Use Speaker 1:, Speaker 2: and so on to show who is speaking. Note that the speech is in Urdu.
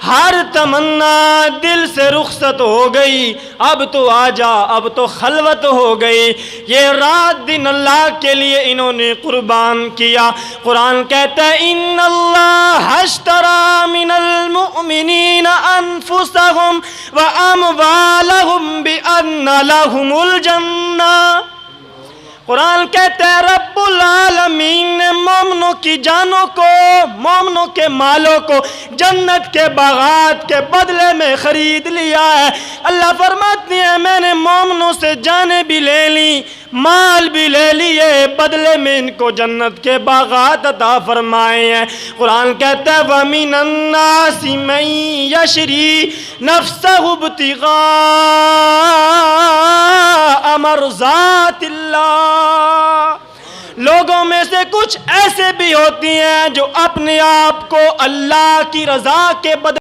Speaker 1: ہر تمنا دل سے رخصت ہو گئی، اب تو آجا، اب تو خلوت ہو گئی۔ یہ رات دن اللہ کے لیے انہوں نے قربان کیا۔ قرآن کہتا ہے ان اللہ اشترى من المؤمنین انفسهم واموالهم بان لهم الجنہ۔ قرآن کہتا ہے رب العالمین نے مومنوں کی جانوں کو، مومنوں کے مالوں کو جنت کے باغات کے بدلے میں خرید لیا ہے۔ اللہ فرماتے ہیں میں نے مومنوں سے جانیں بھی لے لی، مال بھی لے لیے، بدلے میں ان کو جنت کے باغات عطا فرمائے ہیں۔ قرآن کہتا ہے وَمِنَ النَّاسِ مَن يَشْرِي نَفْسَهُ ابْتِغَاءَ مَرْضَاتِ اللَّهِ۔ لوگوں میں سے کچھ ایسے بھی ہوتی ہیں جو اپنے آپ کو اللہ کی رضا کے بدلے